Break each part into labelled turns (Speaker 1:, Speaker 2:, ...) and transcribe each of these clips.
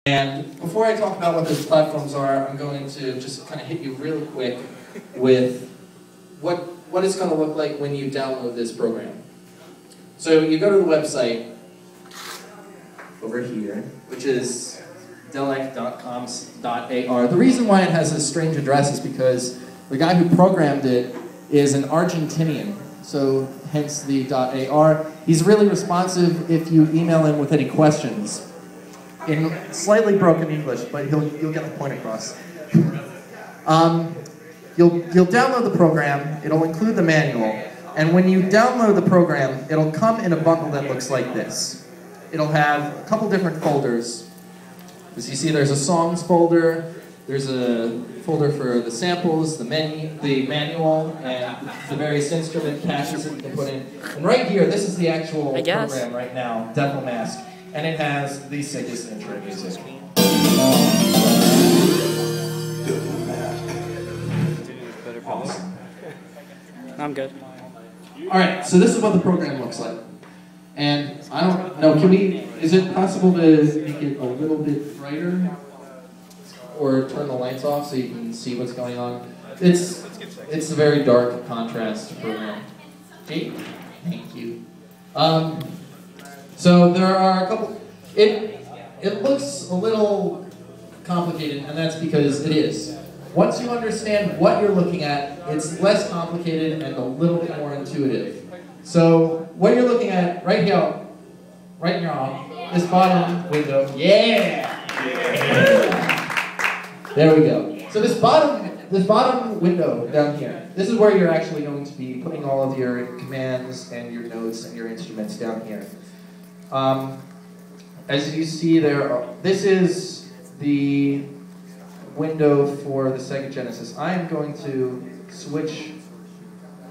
Speaker 1: And before I talk about what those platforms are, I'm going to just kind of hit you real quick with what it's going to look like when you download this program. So you go to the website over here, which is delec.com.ar. The reason why it has this strange address is because the guy who programmed it is an Argentinian, so hence the .ar. He's really responsive if you email him with any questions. In slightly broken English, but you'll get the point across. You'll download the program, it'll include the manual, and when you download the program, it'll come in a bundle that looks like this. It'll have a couple different folders. As you see, there's a songs folder, there's a folder for the samples, the manual, and the various instrument caches that you can put in. And right here, this is the actual program right now, deflemask, and it has the sickest intro music. Awesome.
Speaker 2: I'm good.
Speaker 1: Alright, so this is what the program looks like. And I don't know, is it possible to make it a little bit brighter? Or turn the lights off so you can see what's going on? It's a very dark contrast program. Jake, thank you. So there are a couple, it looks a little complicated, and that's because it is. Once you understand what you're looking at, it's less complicated and a little bit more intuitive. So what you're looking at right here, this bottom window, there we go. So this bottom window down here, this is where you're actually going to be putting all of your commands and your notes and your instruments down here. As you see there, this is the window for the Sega Genesis. I am going to switch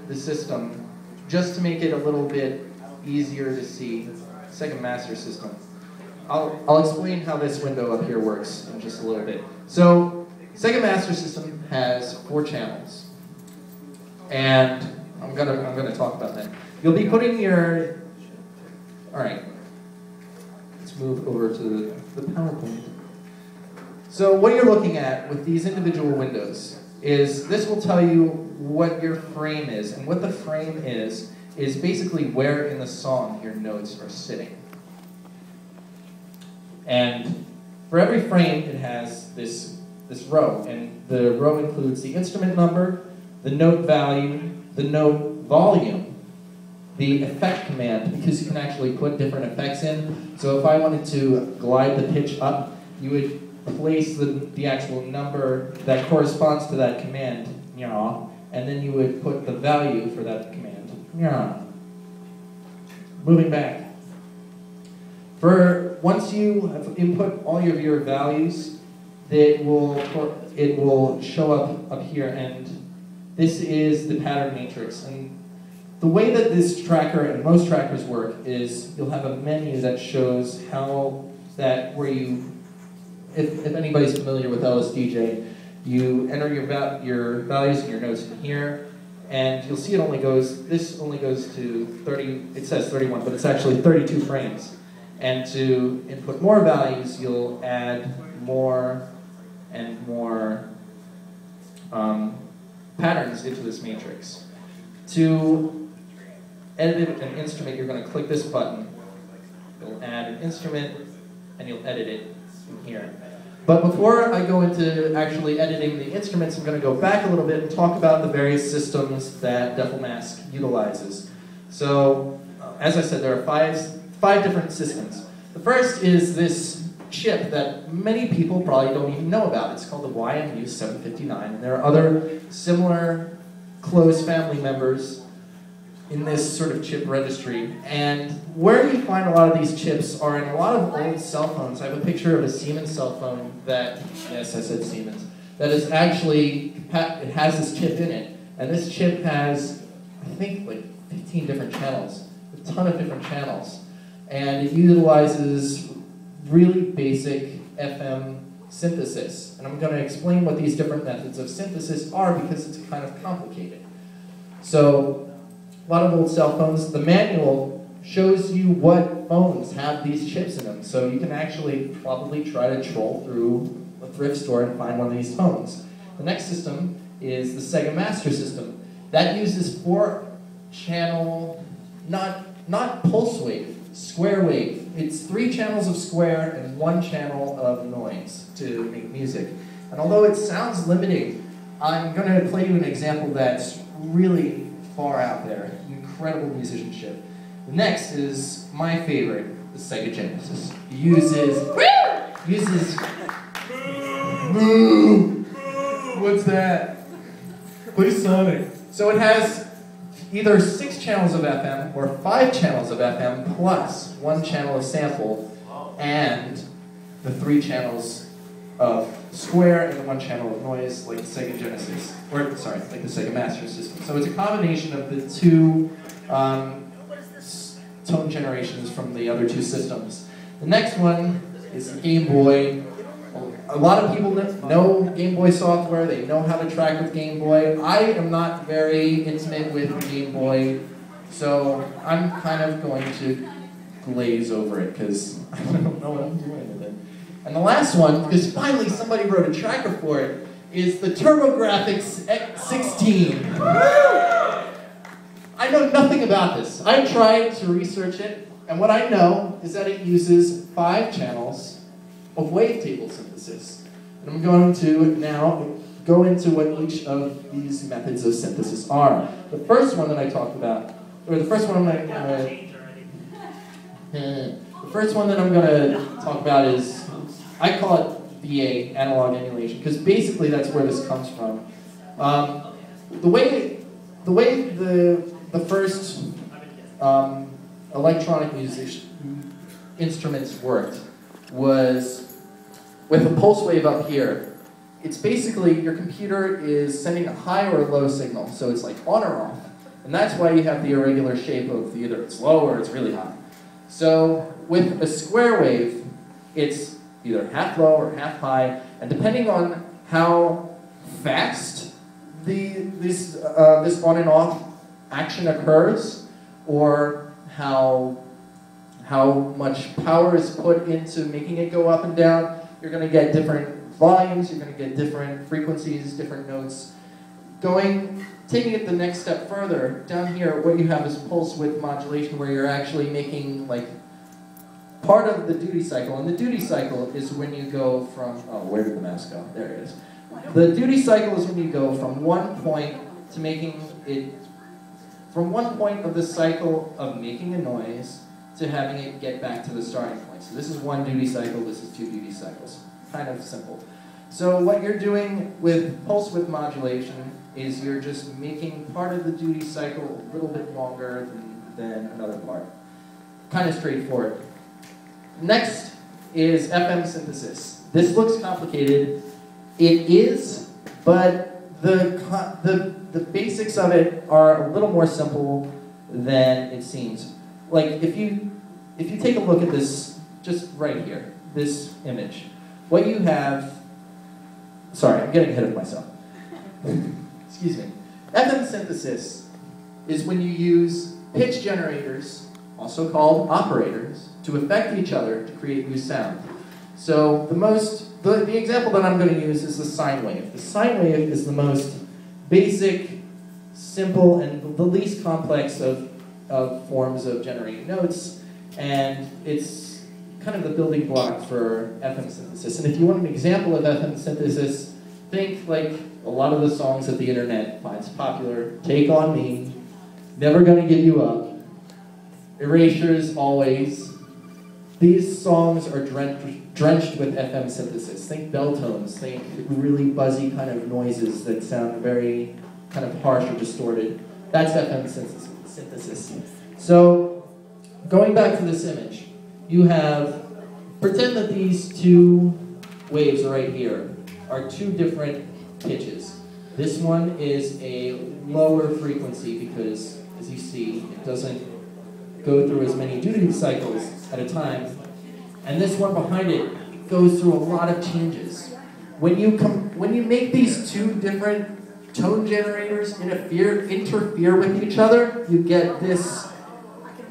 Speaker 1: the system just to make it a little bit easier to see. Sega Master System. I'll explain how this window up here works in just a little bit. So, Sega Master System has 4 channels, and I'm gonna talk about that. You'll be putting your. All right. Let's move over to the PowerPoint. So what you're looking at with these individual windows is this will tell you what your frame is, and what the frame is basically where in the song your notes are sitting. And for every frame, it has this row, and the row includes the instrument number, the note value, the note volume, the effect command, because you can actually put different effects in. So if I wanted to glide the pitch up, you would place the actual number that corresponds to that command, and then you would put the value for that command. Moving back. Once you have input all of your values, it will show up here, and this is the pattern matrix. And the way that this tracker and most trackers work is you'll have a menu that shows if anybody's familiar with LSDJ, you enter your values and your notes in here, and you'll see this only goes to 30, it says 31, but it's actually 32 frames. And to input more values, you'll add more and more patterns into this matrix. To edit an instrument, you're going to click this button. You'll add an instrument, and you'll edit it in here. But before I go into actually editing the instruments, I'm going to go back a little bit and talk about the various systems that deflemask utilizes. So, as I said, there are five different systems. The first is this chip that many people probably don't even know about. It's called the YMU759, and there are other similar close family members in this sort of chip registry. And where you find a lot of these chips are in a lot of old cell phones. I have a picture of a Siemens cell phone that, yes, I said Siemens, that is actually, it has this chip in it. And this chip has, I think, like 15 different channels, a ton of different channels. And it utilizes really basic FM synthesis. And I'm going to explain what these different methods of synthesis are because it's kind of complicated. So, a lot of old cell phones, the manual shows you what phones have these chips in them. So you can actually probably try to troll through a thrift store and find one of these phones. The next system is the Sega Master System. That uses 4-channel, not pulse wave, square wave. It's 3 channels of square and 1 channel of noise to make music. And although it sounds limiting, I'm going to play you an example that's really far out there. Incredible musicianship. The next is my favorite, the Sega Genesis. It uses what's that? Play Sonic. So it has either 6 channels of FM or 5 channels of FM plus 1 channel of sample and the 3 channels of square and the 1 channel of noise like the Sega Genesis, or sorry, like the Sega Master System. So it's a combination of the 2 tone generations from the other 2 systems. The next one is the Game Boy. A lot of people know Game Boy software, they know how to track with Game Boy. I am not very intimate with Game Boy, so I'm kind of going to glaze over it because I don't know what I'm doing with it. And the last one, because finally somebody wrote a tracker for it, is the TurboGrafx X16. I know nothing about this. I tried to research it, and what I know is that it uses 5 channels of wavetable synthesis. And I'm going to now go into what each of these methods of synthesis are. The first one that I talked about, or the first one I'm going to talk about is, I call it VA, analog emulation, because basically that's where this comes from. The way the first electronic music instruments worked was with a pulse wave up here. It's basically your computer is sending a high or a low signal, so it's like on or off. And that's why you have the irregular shape of either it's low or it's really high. So with a square wave, it's either half low or half high, and depending on how fast this on and off action occurs, or how much power is put into making it go up and down, you're going to get different volumes, you're going to get different frequencies, different notes. Taking it the next step further, down here what you have is pulse width modulation, where you're actually making like part of the duty cycle. And the duty cycle is when you go from, oh, where did the mouse go? There it is. The duty cycle is when you go from one point to making it, from one point of the cycle of making a noise to having it get back to the starting point. So this is 1 duty cycle, this is 2 duty cycles. Kind of simple. So what you're doing with pulse width modulation is you're just making part of the duty cycle a little bit longer than another part. Kind of straightforward. Next is FM synthesis. This looks complicated. It is, but the basics of it are a little more simple than it seems. Like if you take a look at this, just right here, this image, what you have, sorry, I'm getting ahead of myself. Excuse me. FM synthesis is when you use pitch generators, also called operators, to affect each other to create new sound. So the example that I'm going to use is the sine wave. The sine wave is the most basic, simple, and the least complex of forms of generating notes, and it's kind of the building block for FM synthesis. And if you want an example of FM synthesis, think like a lot of the songs that the internet finds popular. Take On Me, Never Gonna Give You Up, Erasures, Always. These songs are drenched with FM synthesis. Think bell tones, think really buzzy kind of noises that sound very kind of harsh or distorted. That's FM synthesis. So, going back to this image, you have, pretend that these 2 waves right here are 2 different pitches. This one is a lower frequency because, as you see, it doesn't go through as many duty cycles at a time. And this one behind it goes through a lot of changes. When you make these 2 different tone generators interfere with each other, you get this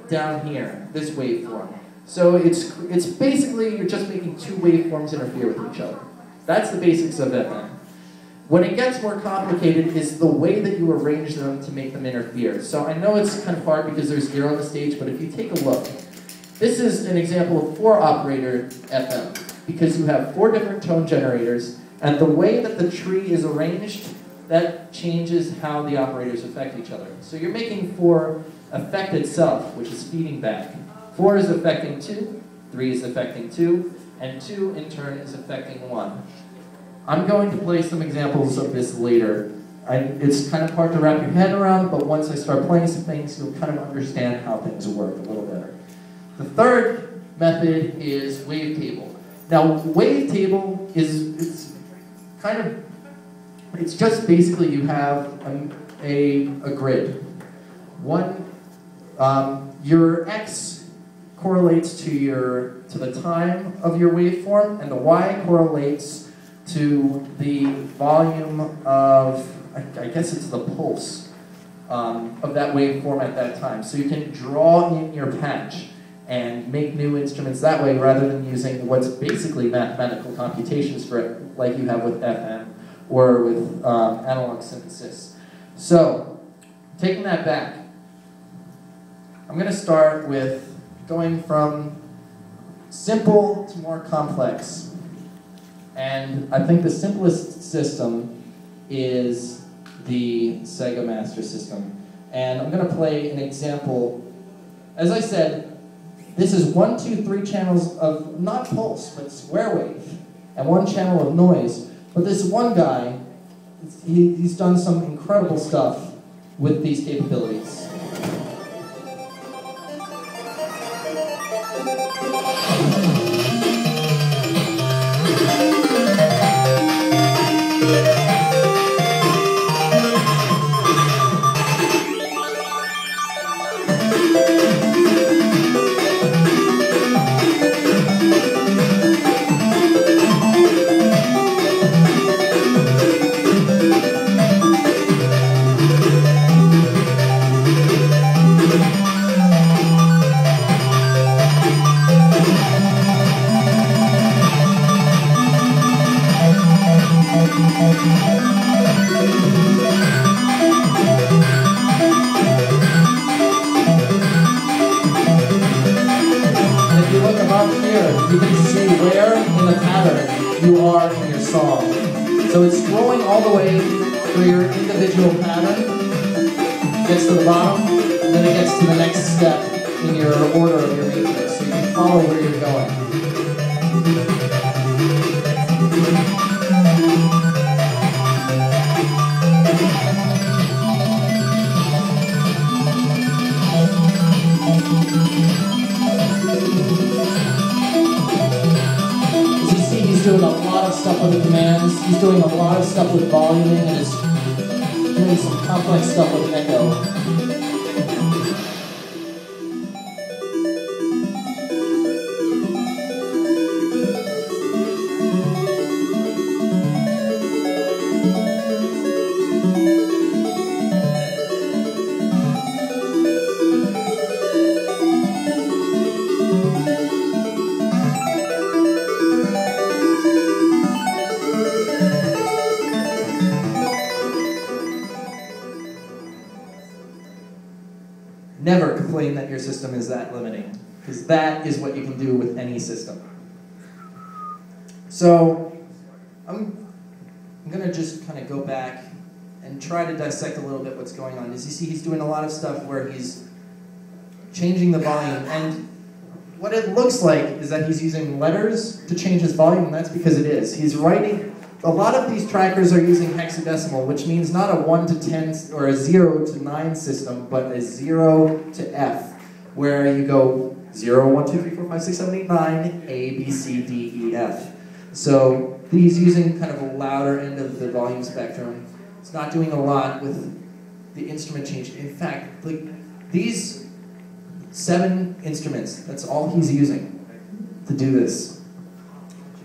Speaker 1: down here, this waveform. So it's basically, you're just making two waveforms interfere with each other. That's the basics of FM. When it gets more complicated is the way that you arrange them to make them interfere. So I know it's kind of hard because there's 0 on the stage, but if you take a look, this is an example of 4-operator FM, because you have 4 different tone generators, and the way that the tree is arranged, that changes how the operators affect each other. So you're making 4 affect itself, which is feeding back. 4 is affecting 2, 3 is affecting 2, and 2 in turn is affecting 1. I'm going to play some examples of this later. It's kind of hard to wrap your head around, but once I start playing some things, you'll kind of understand how things work a little better. The third method is wavetable. Now, wavetable is kind of, it's just basically you have a grid. Your X correlates to the time of your waveform, and the Y correlates to the volume of, I guess it's the pulse of that waveform at that time. So you can draw in your patch and make new instruments that way rather than using what's basically mathematical computations for it, like you have with FM or with analog synthesis. So, taking that back, I'm going to start with going from simple to more complex. And I think the simplest system is the Sega Master System. And I'm going to play an example. As I said, this is 1, 2, 3 channels of not pulse, but square wave, and 1 channel of noise. But this one guy, he's done some incredible stuff with these capabilities. You can see where in the pattern you are in your song. So it's scrolling all the way through your individual pattern, gets to the bottom, and then it gets to the next step in your order of your matrix, so you can follow where you're going. Doing a lot of stuff with the commands. He's doing a lot of stuff with voluming, and is doing some complex stuff with echo. Never complain that your system is that limiting, because that is what you can do with any system. So I'm going to just kind of go back and try to dissect a little bit what's going on. As you see, he's doing a lot of stuff where he's changing the volume, and what it looks like is that he's using letters to change his volume, and that's because it is. He's writing. A lot of these trackers are using hexadecimal, which means not a 1 to 10 or a 0 to 9 system, but a 0 to F, where you go 0, 1, 2, 3, 4, 5, 6, 7, 8, 9, A, B, C, D, E, F. So he's using kind of a louder end of the volume spectrum. It's not doing a lot with the instrument change. In fact, like these 7 instruments, that's all he's using to do this.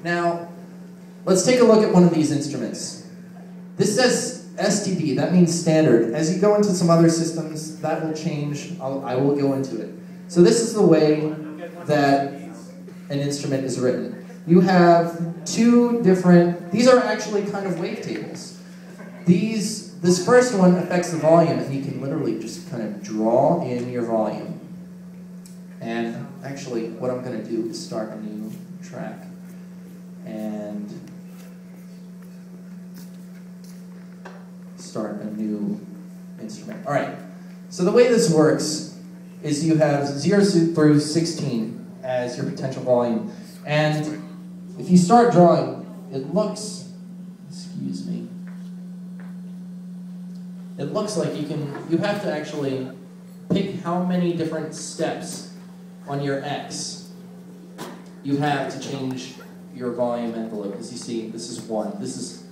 Speaker 1: Now, let's take a look at one of these instruments. This says STD, that means standard. As you go into some other systems, that will change. I will go into it. So this is the way that an instrument is written. You have two different, these are actually kind of wavetables. This first one affects the volume, and you can literally just kind of draw in your volume. And actually, what I'm going to do is start a new track and start a new instrument. All right, so the way this works is you have 0 through 16 as your potential volume. And if you start drawing, it looks, excuse me, it looks like you have to actually pick how many different steps on your X you have to change your volume envelope. As you see, this is one. This is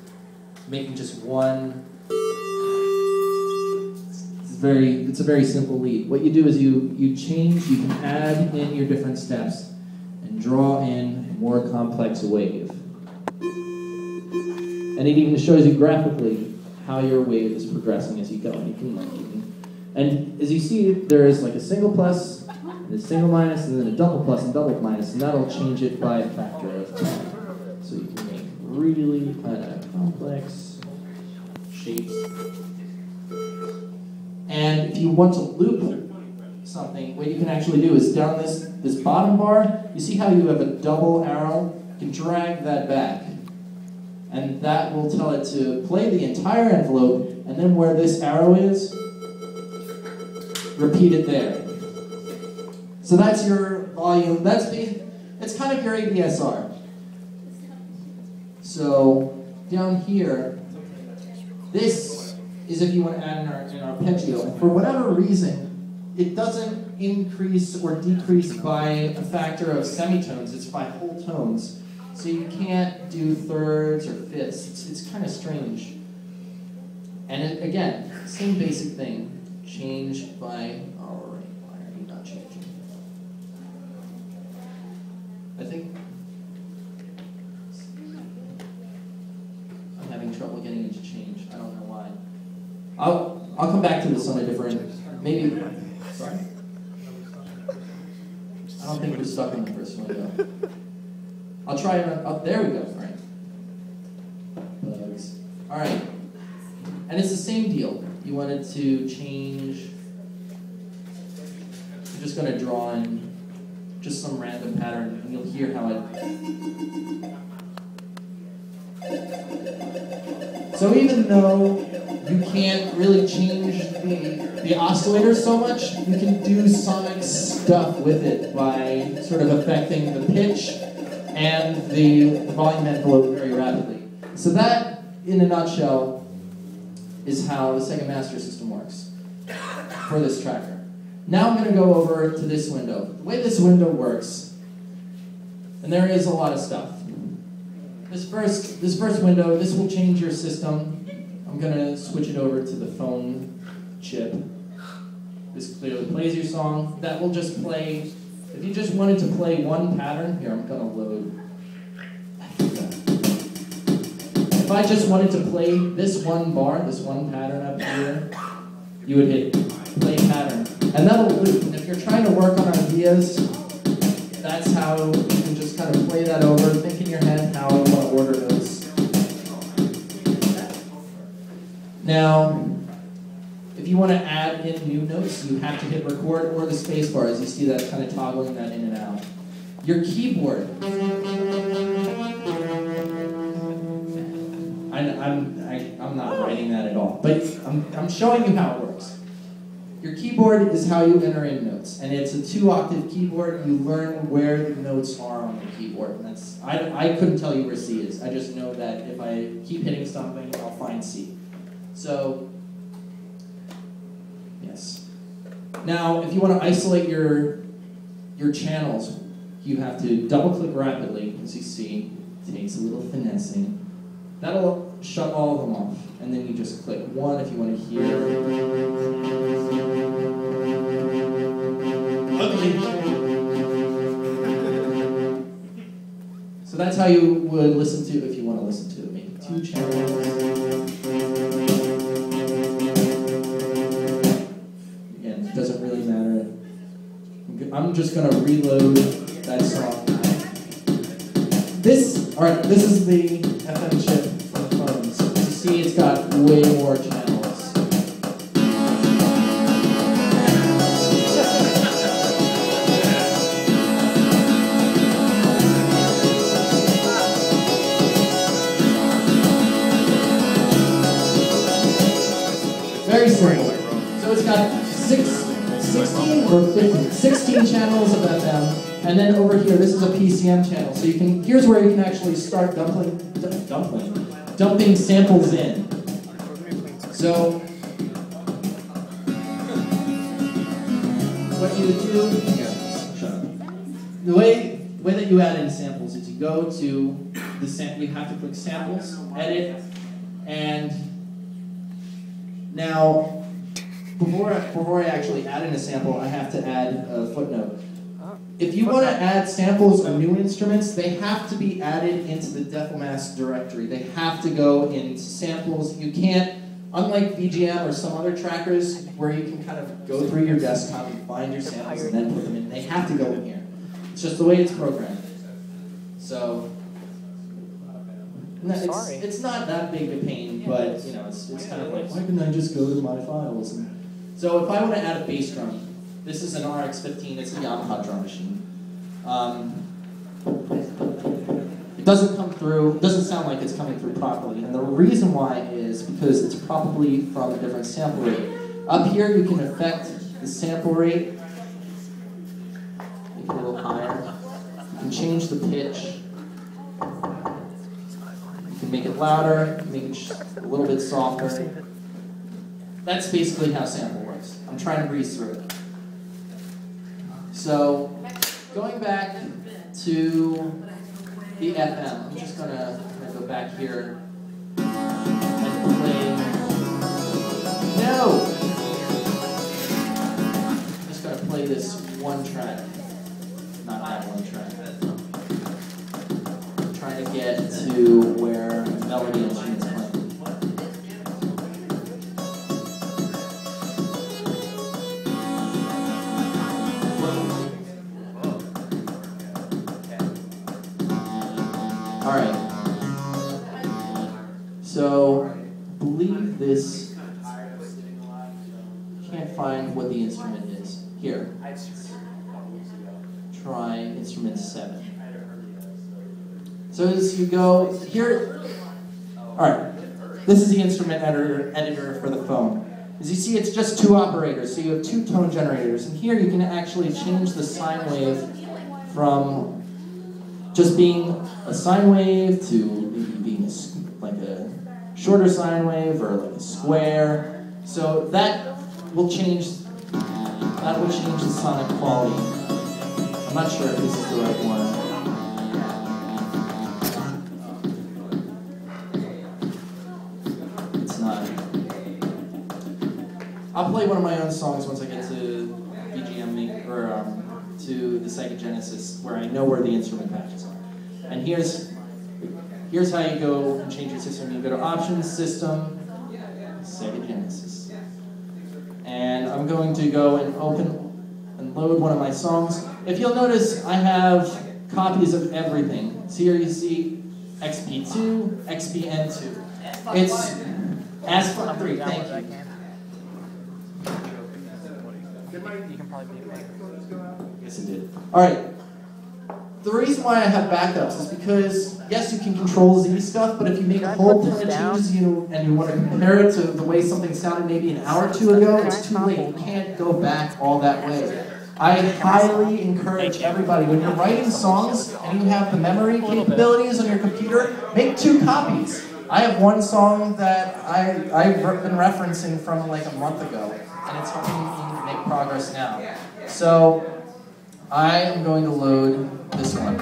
Speaker 1: making just one. It's a very simple lead. What you do is you change, you can add in your different steps and draw in a more complex wave. And it even shows you graphically how your wave is progressing as you go. And as you see, there is like a single plus, and a single minus, and then a double plus and double minus, and that'll change it by a factor of 10. So you can make really kind of complex shapes. And if you want to loop something, what you can actually do is down this bottom bar, you see how you have a double arrow? You can drag that back. And that will tell it to play the entire envelope, and then where this arrow is, repeat it there. So that's your volume. It's kind of your ADSR. So down here, this is if you want to add in our arpeggio. And for whatever reason, it doesn't increase or decrease by a factor of semitones. It's by whole tones. So you can't do thirds or fifths. It's kind of strange. And again, same basic thing. Change by, all right, why are you not changing? I think I'm having trouble getting it to change. I don't know why. I'll come back to this on a different, maybe, sorry? I don't think we're stuck on the first window. I'll try it on, there we go, all right. Bugs. All right, and it's the same deal. You wanted to change, I'm just gonna draw in just some random pattern, and you'll hear how it, so even though you can't really change the oscillator so much, you can do sonic stuff with it by sort of affecting the pitch and the volume envelope very rapidly. So that, in a nutshell, is how the Sega Master System works for this tracker. Now I'm going to go over to this window. The way this window works, and there is a lot of stuff. This first window, this will change your system. I'm going to switch it over to the phone chip. This clearly plays your song. That will just play. If you just wanted to play one pattern, here I'm going to load. If I just wanted to play this one bar, this one pattern up here, you would hit play pattern. And that'll loop. And if you're trying to work on ideas, that's how you can just kind of play that over, think in your head how you want to order those. Now, if you want to add in new notes, you have to hit record or the space bar, as you see that kind of toggling that in and out. Your keyboard. I'm not writing that at all, but I'm showing you how it works. Your keyboard is how you enter in notes, and it's a 2-octave keyboard. You learn where the notes are on the keyboard, and that's I couldn't tell you where C is. I just know that if I keep hitting something, I'll find C. So, yes. Now, if you want to isolate your channels, you have to double-click rapidly, as you see. It takes a little finessing. That'll shut all of them off, and then you just click 1 if you want to hear. Ugly. So that's how you would listen to, if you want to listen to it. Maybe 2 channels. Again, it doesn't really matter. I'm just gonna reload that song. This is the FM chip for the phones. As you see, it's got way more channels. Very simple. So it's got 16 or 15, 16 channels of FM, and then over here, this is a PCM channel. So you can, here's where you can actually start dumping samples in. So what you do, shut up. The way that you add in samples is you go to the you have to click samples, edit, and now, before I actually add in a sample, I have to add a footnote. If you want to add samples or new instruments, they have to be added into the deflemask directory. They have to go into samples. You can't, unlike VGM or some other trackers, where you can kind of go through your desktop and find your samples and then put them in. They have to go in here. It's just the way it's programmed. So, it's not that big a pain, but you know, it's kind of like, why couldn't I just go to my files? And so if I want to add a bass drum, this is an RX-15, it's a Yamaha drum machine. It doesn't come through, it doesn't sound like it's coming through properly, and the reason why is because it's probably from a different sample rate. Up here you can affect the sample rate, make it a little higher. You can change the pitch. Make it louder, make it a little bit softer. That's basically how sample works. I'm trying to breeze through it. So, going back to the FM, I'm just gonna go back here and play. No! I'm just gonna play this one track. Not that one track. Trying to get to where melody instruments play. All right. So, I believe this. Can't find what the instrument is. Here. Try instrument 7. So as you go here, all right, this is the instrument editor for the phone. As you see, it's just 2 operators, so you have 2 tone generators. And here you can actually change the sine wave from just being a sine wave to maybe being like a shorter sine wave or like a square. So that will change the sonic quality. I'm not sure if this is the right one. I'll play one of my own songs once I get to VGM or to the Sega Genesis, where I know where the instrument patches are. And here's how you go and change your system. You go to Options, System, Sega Genesis, and I'm going to go and open and load one of my songs. If you'll notice, I have copies of everything. So here you see XP2, XPN2. It's ASFUN3. Thank you.
Speaker 2: You can probably be it.
Speaker 1: Yes, it did. All right. The reason why I have backups is because, yes, you can control Z stuff, but if you make a whole ton of changes and you want to compare it to the way something sounded maybe an hour or 2 ago, it's too late. You can't go back all that way. I highly encourage everybody, when you're writing songs and you have the memory capabilities on your computer, make 2 copies. I have one song that I've been referencing from like a month ago, and it's helping me make progress now. So I am going to load this one.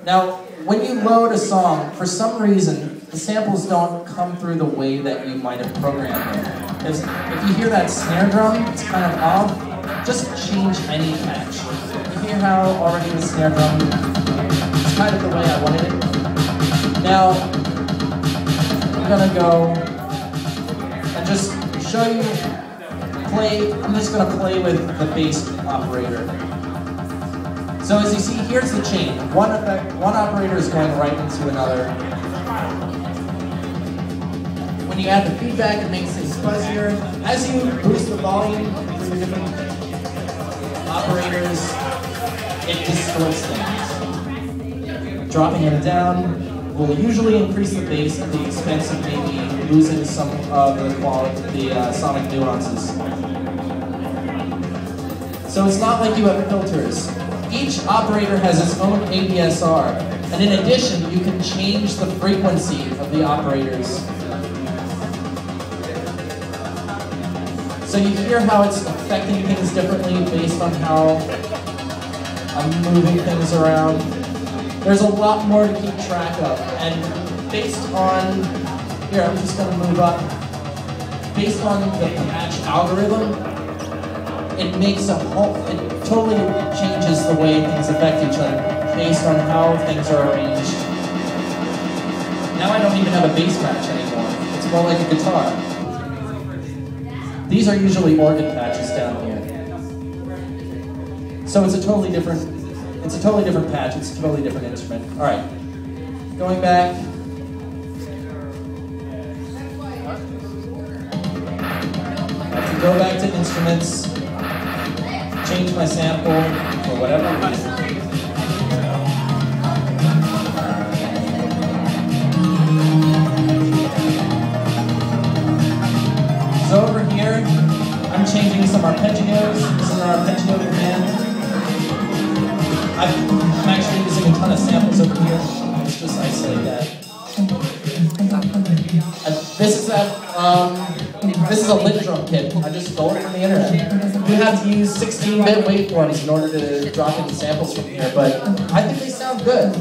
Speaker 1: Now, when you load a song, for some reason, the samples don't come through the way that you might have programmed them. If you hear that snare drum, it's kind of off, just change any patch. You hear how already the snare drum is kind of the way I wanted it? Now, I'm gonna go and just show you
Speaker 3: I'm just gonna play with the bass operator. So as you see, here's the chain. One operator is going right into another. When you add the feedback, it makes things fuzzier. As you boost the volume through the different operators, it distorts things. Dropping them down will usually increase the bass at the expense of maybe losing some of the quality, the sonic nuances. So it's not like you have filters. Each operator has its own ADSR, and in addition, you can change the frequency of the operators. So you hear how it's affecting things differently based on how I'm moving things around. There's a lot more to keep track of, and based on, here I'm just going to move up, based on the patch algorithm, it makes a whole, it totally changes the way things affect each other based on how things are arranged. Now I don't even have a bass patch anymore. It's more like a guitar. These are usually organ patches down here. So it's a totally different patch, it's a totally different instrument. All right, going back. I have to go back to instruments, change my sample for whatever reason. So over here, I'm changing some arpeggios. This is an arpeggio command. I'm actually using a ton of samples over here. Let's just isolate that. This is a lick drum kit. I just stole it from the internet. You have to use 16-bit waveforms in order to drop in samples from here, but I think they sound good.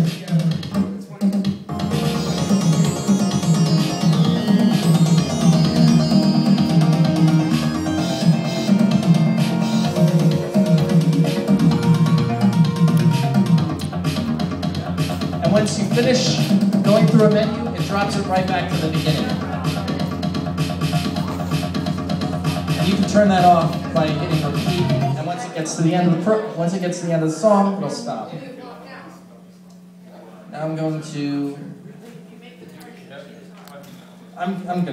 Speaker 3: And once you finish going through a menu, it drops it right back to the beginning. And you can turn that off by hitting repeat, and once it gets to the end of the song, it'll stop. Now I'm going to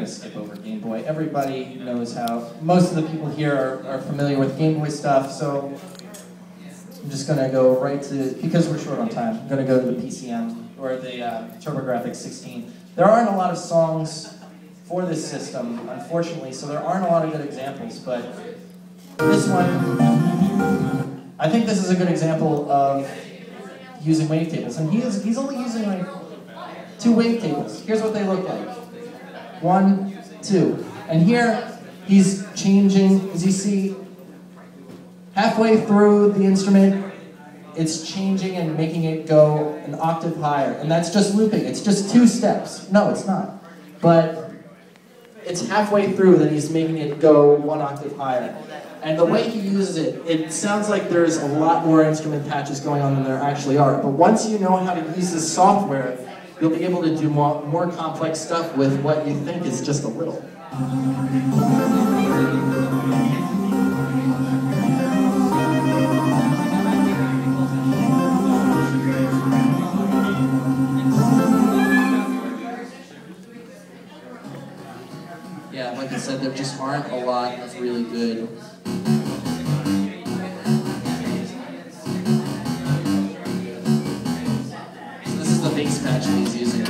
Speaker 3: skip over Game Boy. Everybody knows how. Most of the people here are familiar with Game Boy stuff, so I'm just going to go right to, because we're short on time, I'm going to go to the PCM, or the TurboGrafx 16. There aren't a lot of songs for this system, unfortunately, so there aren't a lot of good examples, but this one, I think this is a good example of using wavetables. And he's only using like 2 wavetables. Here's what they look like. 1, 2. And here, he's changing, as you see, halfway through the instrument, it's changing and making it go an octave higher. And that's just looping. It's just 2 steps. No, it's not. But it's halfway through that he's making it go 1 octave higher. And the way he uses it, it sounds like there's a lot more instrument patches going on than there actually are. But once you know how to use this software, you'll be able to do more complex stuff with what you think is just a little. Yeah, like I said, there just aren't a lot of really good. So this is the bass patch that he's using.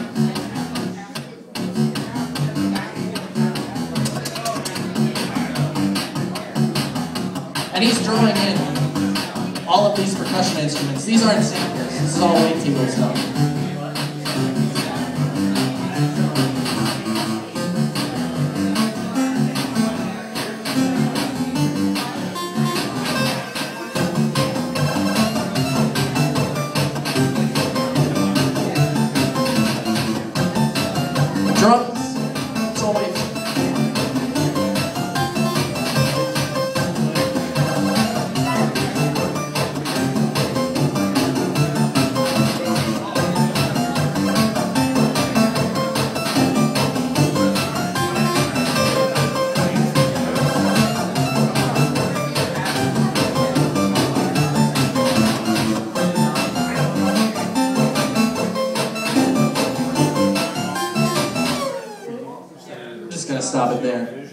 Speaker 3: And he's drawing in all of these percussion instruments. These aren't samplers, this is all wavetable stuff. Drums, it's all wave. going to stop it there.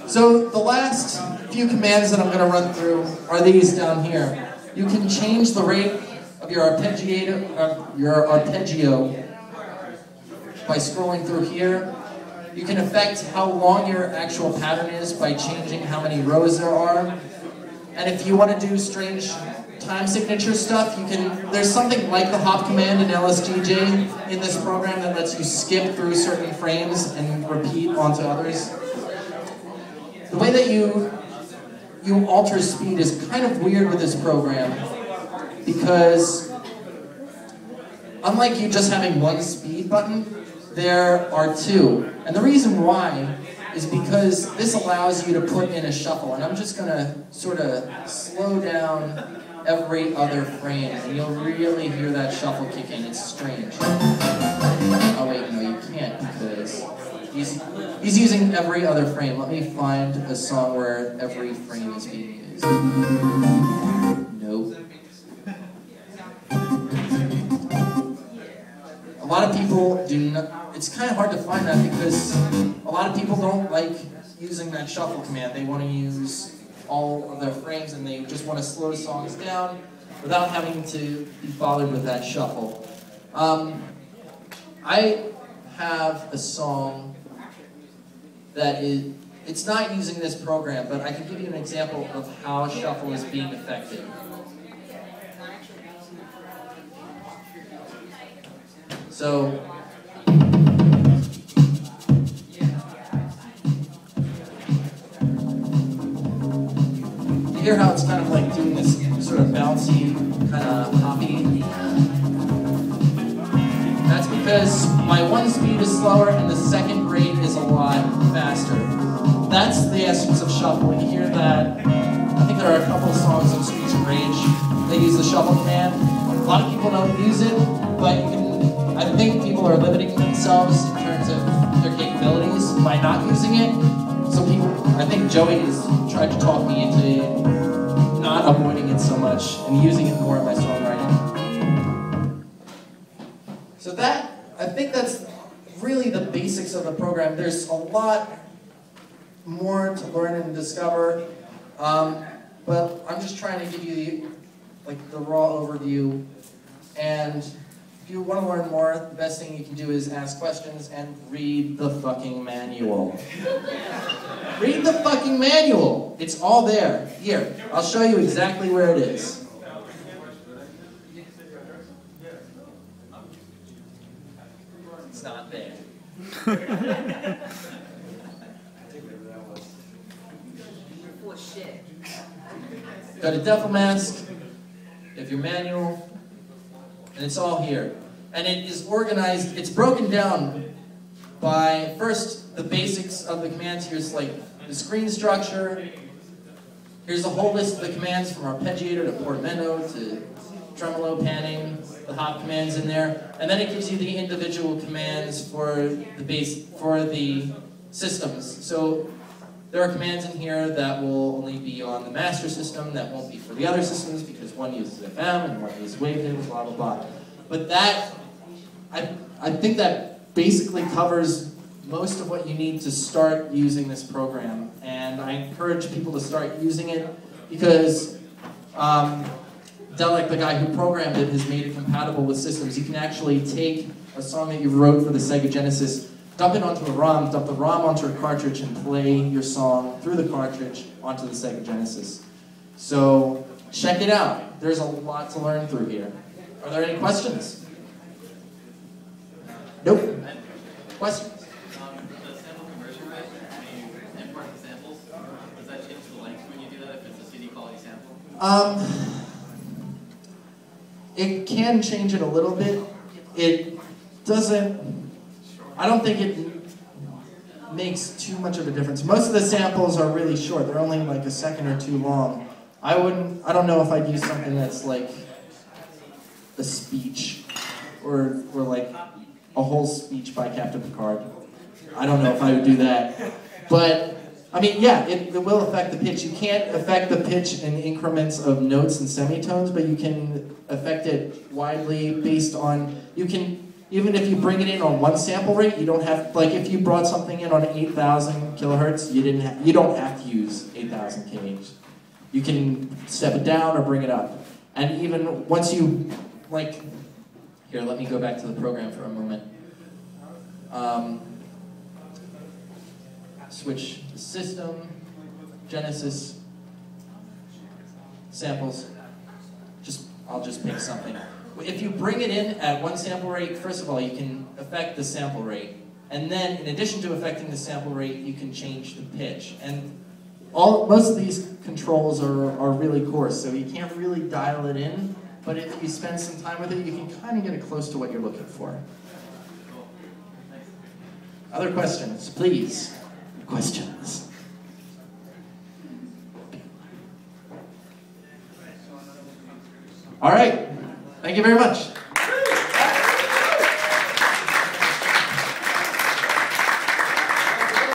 Speaker 3: So the last few commands that I'm going to run through are these down here. You can change the rate of your arpeggio by scrolling through here. You can affect how long your actual pattern is by changing how many rows there are. And if you want to do strange time signature stuff, there's something like the hop command in LSGJ in this program that lets you skip through certain frames and repeat onto others. The way that you alter speed is kind of weird with this program because unlike you just having one speed button, there are two. And the reason why is because this allows you to put in a shuffle. And I'm just going to sort of slow down every other frame. And you'll really hear that shuffle kick in. It's strange. Oh wait, no, you can't because he's using every other frame. Let me find a song where every frame is being used. Nope. A lot of people do not, it's kind of hard to find that because a lot of people don't like using that shuffle command. They want to use all of their frames and they just want to slow songs down without having to be bothered with that shuffle. I have a song that it's not using this program, but I can give you an example of how shuffle is being affected. So, you hear how it's kind of like doing this sort of bouncy, kind of hoppy? That's because my one speed is slower and the second rate is a lot faster. That's the essence of shuffle. You hear that, I think there are a couple songs on Streets of Rage that use the shuffle command. A lot of people don't use it, but you can, I think people are limiting themselves in terms of their capabilities by not using it. So I think Joey has tried to talk me into not avoiding it so much and using it more in my songwriting. So I think that's really the basics of the program. There's a lot more to learn and discover, but I'm just trying to give you the raw overview. And if you want to learn more, the best thing you can do is ask questions and read the fucking manual. Read the fucking manual. It's all there. Here, I'll show you exactly where it is. It's not there. Go to deflemask, you have your manual, and it's all here. And it is organized, it's broken down by, first, the basics of the commands. Here's like the screen structure. Here's a whole list of the commands from arpeggiator to portamento to tremolo, panning, the hop commands in there. And then it gives you the individual commands for the systems. So there are commands in here that will only be on the master system, that won't be for the other systems because one uses FM and one uses waveforms, blah, blah, blah. But that, I think that basically covers most of what you need to start using this program. And I encourage people to start using it because Delic, the guy who programmed it, has made it compatible with systems. You can actually take a song that you wrote for the Sega Genesis, dump it onto a ROM, dump the ROM onto a cartridge, and play your song through the cartridge onto the Sega Genesis. So check it out. There's a lot to learn through here. Are there any questions? Nope. Questions?
Speaker 4: The sample conversion rate, when you import the samples, does that change the length when you do that if it's a CD quality sample?
Speaker 3: It can change it a little bit. It doesn't, I don't think it makes too much of a difference. Most of the samples are really short. They're only like a second or two long. I don't know if I'd use something that's like a speech or like a whole speech by Captain Picard. I don't know if I would do that. But, I mean, yeah, it will affect the pitch. You can't affect the pitch in increments of notes and semitones, but you can affect it widely based on, you can Even if you bring it in on one sample rate, you don't have, like if you brought something in on 8,000 kilohertz, you don't have to use 8,000 kHz. You can step it down or bring it up. And even once you, like, here, let me go back to the program for a moment. Switch the system, Genesis, samples. I'll just pick something. If you bring it in at one sample rate, first of all, you can affect the sample rate. And then, in addition to affecting the sample rate, you can change the pitch. And most of these controls are really coarse, so you can't really dial it in. But if you spend some time with it, you can kind of get it close to what you're looking for. Other questions, please? Questions? All right. Thank you very much.